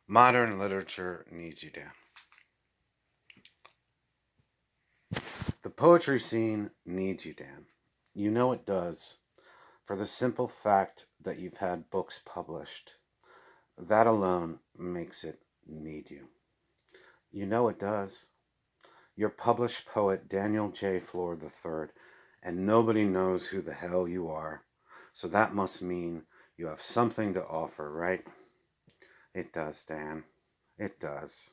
Modern literature needs you, Dan. The poetry scene needs you, Dan. You know it does, for the simple fact that you've had books published. That alone makes it need you. You know it does. You're published poet Daniel J. Flore III, and nobody knows who the hell you are. So that must mean you have something to offer, right? It does, Dan. It does.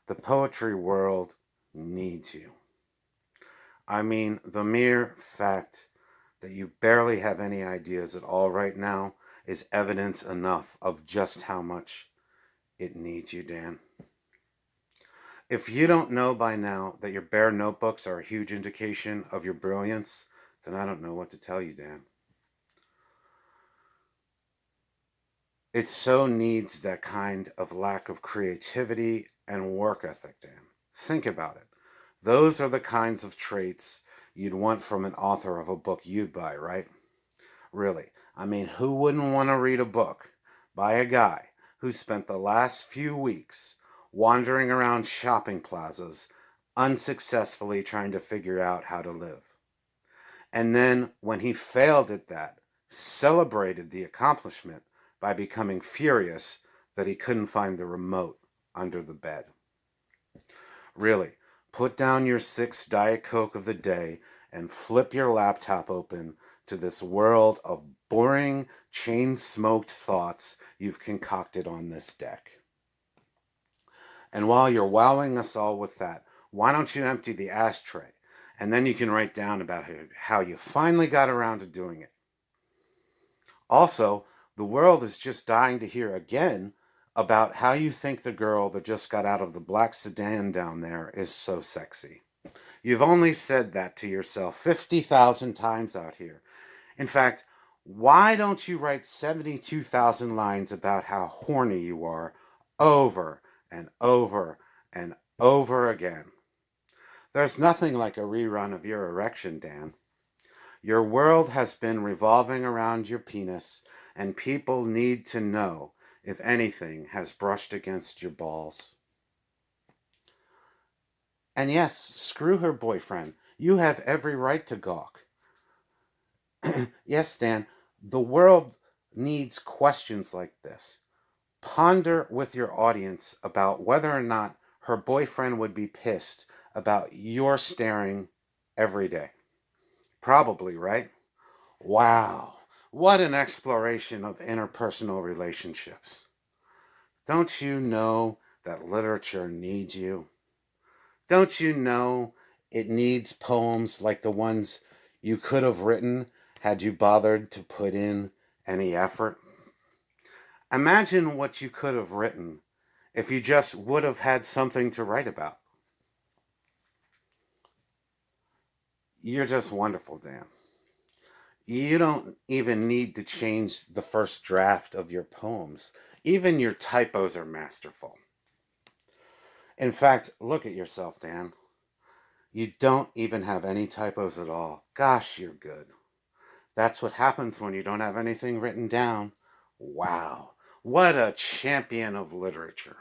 The poetry world needs you. I mean, the mere fact that you barely have any ideas at all right now is evidence enough of just how much it needs you, Dan. If you don't know by now that your bare notebooks are a huge indication of your brilliance, then I don't know what to tell you, Dan. It so needs that kind of lack of creativity and work ethic, Dan. Think about it. Those are the kinds of traits you'd want from an author of a book you'd buy, right? Really. I mean, who wouldn't want to read a book by a guy who spent the last few weeks wandering around shopping plazas, unsuccessfully trying to figure out how to live? And then, when he failed at that, celebrated the accomplishment by becoming furious that he couldn't find the remote under the bed. Really, put down your 6 Diet Coke of the day and flip your laptop open to this world of boring, chain-smoked thoughts you've concocted on this deck. And while you're wowing us all with that, why don't you empty the ashtray? And then you can write down about how you finally got around to doing it. Also, the world is just dying to hear again about how you think the girl that just got out of the black sedan down there is so sexy. You've only said that to yourself 50,000 times out here. In fact, why don't you write 72,000 lines about how horny you are over and over and over again? There's nothing like a rerun of your erection, Dan. Your world has been revolving around your penis, and people need to know if anything has brushed against your balls. And yes, screw her boyfriend. You have every right to gawk. Yes, Dan, the world needs questions like this. Ponder with your audience about whether or not her boyfriend would be pissed about your staring every day. Probably, right? Wow, what an exploration of interpersonal relationships. Don't you know that literature needs you? Don't you know it needs poems like the ones you could have written had you bothered to put in any effort? Imagine what you could have written if you just would have had something to write about. You're just wonderful, Dan. You don't even need to change the first draft of your poems. Even your typos are masterful. In fact, look at yourself, Dan. You don't even have any typos at all. Gosh, you're good. That's what happens when you don't have anything written down. Wow, what a champion of literature.